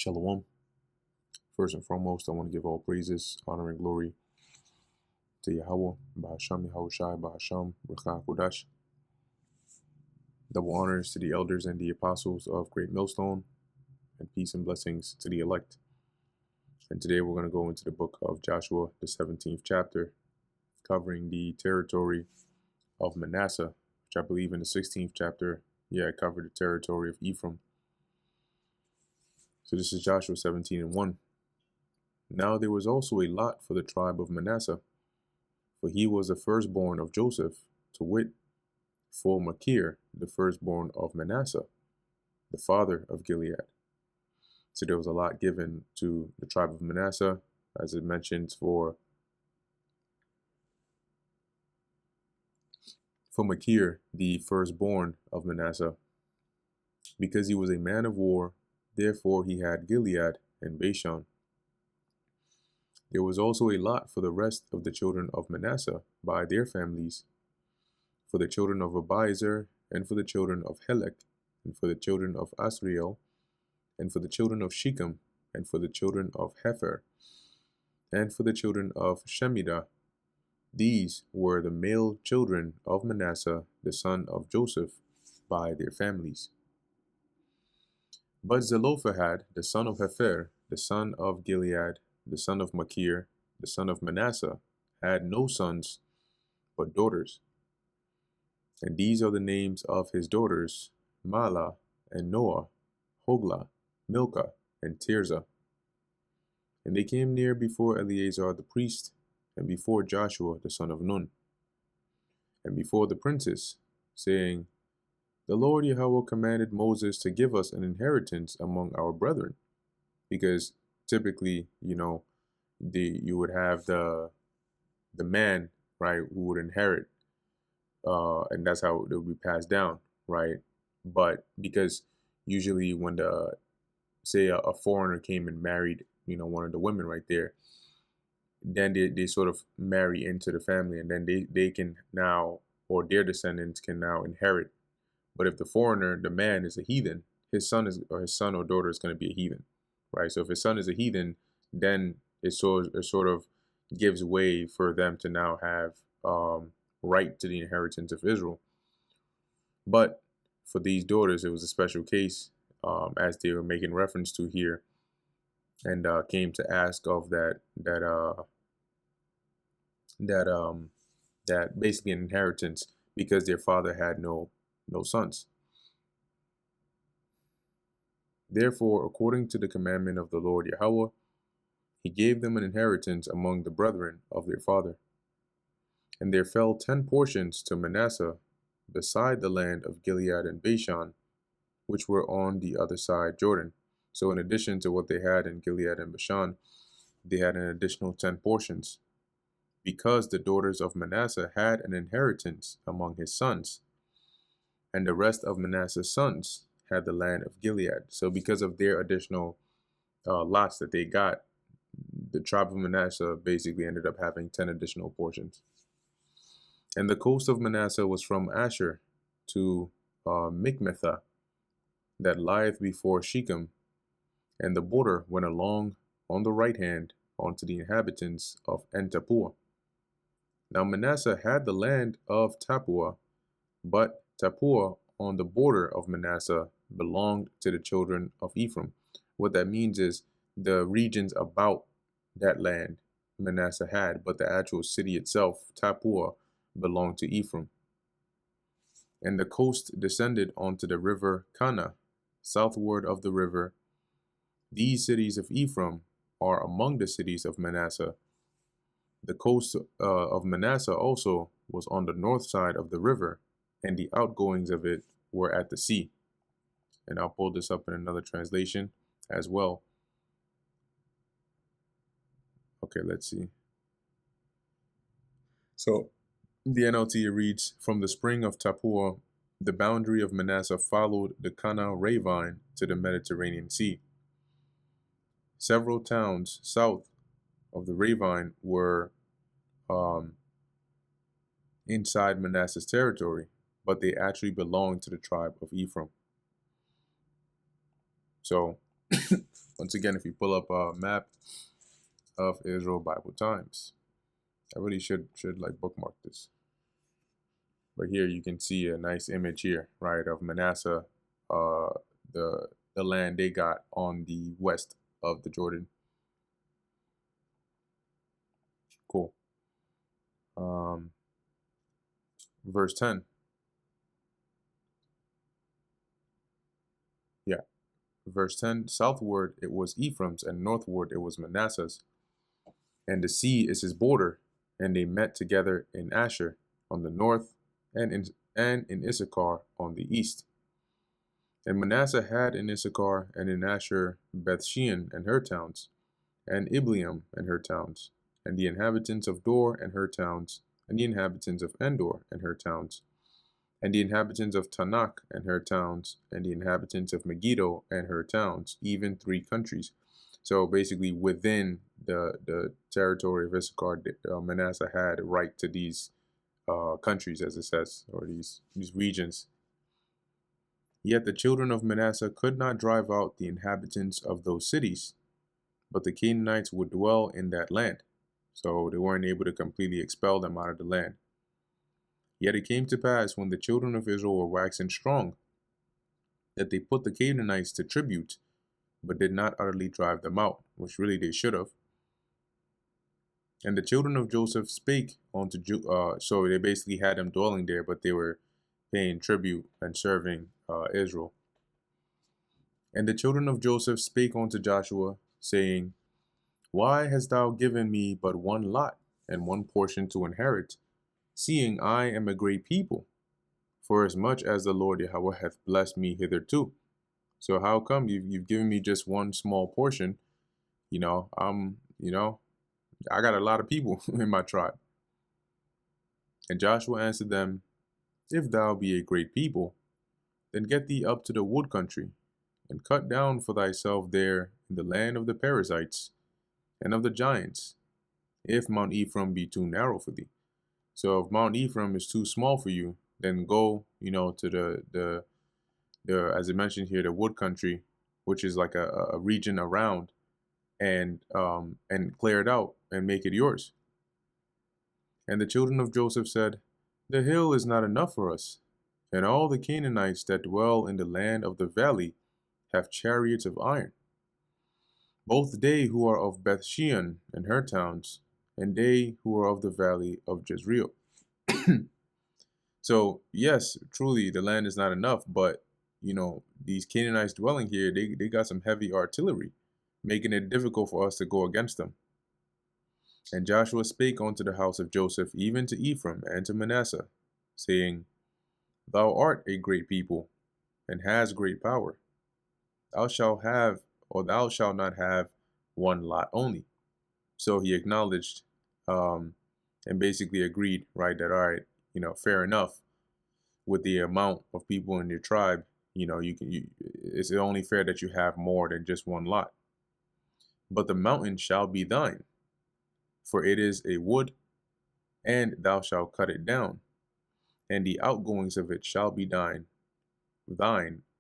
Shalom. First and foremost, I want to give all praises, honor, and glory to Yahweh, Bahasham Yahushai, Bahasham, Ruach Kodash. Double honors to the elders and the apostles of Great Millstone, and peace and blessings to the elect. And today we're going to go into the book of Joshua, the 17th chapter, covering the territory of Manasseh, which I believe in the 16th chapter, it covered the territory of Ephraim. So this is Joshua 17:1. Now there was also a lot for the tribe of Manasseh, for he was the firstborn of Joseph, to wit, for Machir, the firstborn of Manasseh, the father of Gilead. So there was a lot given to the tribe of Manasseh, as it mentions for Machir, the firstborn of Manasseh, because he was a man of war, therefore he had Gilead and Bashan. There was also a lot for the rest of the children of Manasseh by their families, for the children of Abiezer, and for the children of Helek, and for the children of Asriel, and for the children of Shechem, and for the children of Hefer, and for the children of Shemidah. These were the male children of Manasseh, the son of Joseph, by their families. But Zelophehad, the son of Hefer, the son of Gilead, the son of Machir, the son of Manasseh, had no sons, but daughters. And these are the names of his daughters, Mahlah, and Noah, Hoglah, Milcah, and Tirzah. And they came near before Eleazar the priest, and before Joshua the son of Nun, and before the princes, saying, The Lord Yahweh commanded Moses to give us an inheritance among our brethren. Because typically, you would have the man, right, who would inherit, and that's how it would be passed down, right? But because usually when say a foreigner came and married, one of the women right there, then they sort of marry into the family, and then they can now, or their descendants can now inherit. But if the foreigner, the man, is a heathen, his son or daughter is going to be a heathen, right? So if his son is a heathen, then it sort of gives way for them to now have right to the inheritance of Israel. But for these daughters, it was a special case, as they were making reference to here, and came to ask of that basically an inheritance, because their father had no sons. Therefore, according to the commandment of the Lord Yahweh, he gave them an inheritance among the brethren of their father. And there fell 10 portions to Manasseh, beside the land of Gilead and Bashan, which were on the other side Jordan. So in addition to what they had in Gilead and Bashan, they had an additional 10 portions, because the daughters of Manasseh had an inheritance among his sons, and the rest of Manasseh's sons had the land of Gilead. So because of their additional lots that they got, the tribe of Manasseh basically ended up having 10 additional portions. And the coast of Manasseh was from Asher to Mikmethah, that lieth before Shechem, and the border went along on the right hand unto the inhabitants of En-Tappuah. Now Manasseh had the land of Tappuah, but Tappuah on the border of Manasseh belonged to the children of Ephraim. What that means is the regions about that land Manasseh had, but the actual city itself, Tappuah, belonged to Ephraim. And the coast descended onto the river Kana, southward of the river. These cities of Ephraim are among the cities of Manasseh. The coast of Manasseh also was on the north side of the river, and the outgoings of it were at the sea. And I'll pull this up in another translation as well. Okay, let's see. So the NLT reads, From the spring of Tappuah, the boundary of Manasseh followed the Kana ravine to the Mediterranean Sea. Several towns south of the ravine were inside Manasseh's territory, but they actually belonged to the tribe of Ephraim. So Once again, if you pull up a map of Israel Bible Times, I really should like bookmark this. But here you can see a nice image here, right, of Manasseh, the land they got on the west of the Jordan. Cool. Verse 10. Yeah. Verse 10, southward it was Ephraim's, and northward it was Manasseh's. And the sea is his border, and they met together in Asher on the north, and in Issachar on the east. And Manasseh had in Issachar and in Asher Bethshean and her towns, and Ibleam and her towns, and the inhabitants of Dor and her towns, and the inhabitants of Endor and her towns, and the inhabitants of Tanakh and her towns, and the inhabitants of Megiddo and her towns, even 3 countries. So basically, within the territory of Issachar, Manasseh had a right to these countries, as it says, or these regions. Yet the children of Manasseh could not drive out the inhabitants of those cities, but the Canaanites would dwell in that land. So they weren't able to completely expel them out of the land. Yet it came to pass, when the children of Israel were waxing strong, that they put the Canaanites to tribute, but did not utterly drive them out, which really they should have. And the children of Joseph spake unto so they basically had them dwelling there, but they were paying tribute and serving Israel. And the children of Joseph spake unto Joshua, saying, Why hast thou given me but one lot and one portion to inherit, seeing I am a great people, for as much as the Lord Yahweh hath blessed me hitherto? So how come you've given me just one small portion? I got a lot of people in my tribe. And Joshua answered them, If thou be a great people, then get thee up to the wood country, and cut down for thyself there in the land of the Perizzites and of the giants, if Mount Ephraim be too narrow for thee. So if Mount Ephraim is too small for you, then go, to the as I mentioned here, the wood country, which is like a region around, and clear it out and make it yours. And the children of Joseph said, The hill is not enough for us, and all the Canaanites that dwell in the land of the valley have chariots of iron, both they who are of Bethshean and her towns, and they who are of the valley of Jezreel. So yes, truly the land is not enough, but these Canaanites dwelling here, they got some heavy artillery, making it difficult for us to go against them. And Joshua spake unto the house of Joseph, even to Ephraim and to Manasseh, saying, Thou art a great people, and hast great power. Thou shalt have, or thou shalt not have, one lot only. So he acknowledged and basically agreed, right, that, all right, fair enough, with the amount of people in your tribe, it's only fair that you have more than just one lot. But the mountain shall be thine, for it is a wood, and thou shalt cut it down, and the outgoings of it shall be thine,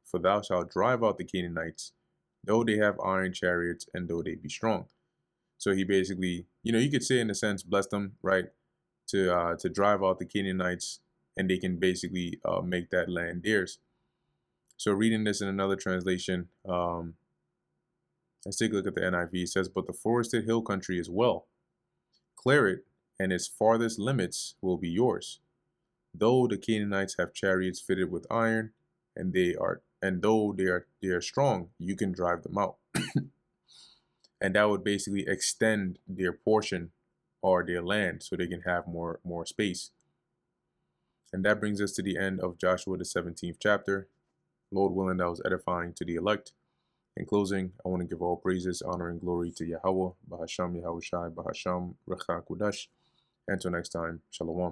for thou shalt drive out the Canaanites, though they have iron chariots, and though they be strong. So he basically, you could say in a sense, blessed them, right, to drive out the Canaanites, and they can basically make that land theirs. So reading this in another translation, let's take a look at the NIV. It says, But the forested hill country is well. Clear it, and its farthest limits will be yours. Though the Canaanites have chariots fitted with iron, and though they are strong, you can drive them out. And that would basically extend their portion or their land so they can have more space. And that brings us to the end of Joshua, the 17th chapter. Lord willing, that was edifying to the elect. In closing, I want to give all praises, honor, and glory to Yahweh, Bahasham Yahushai, Bahasham Recha Kudash. Until next time, Shalom.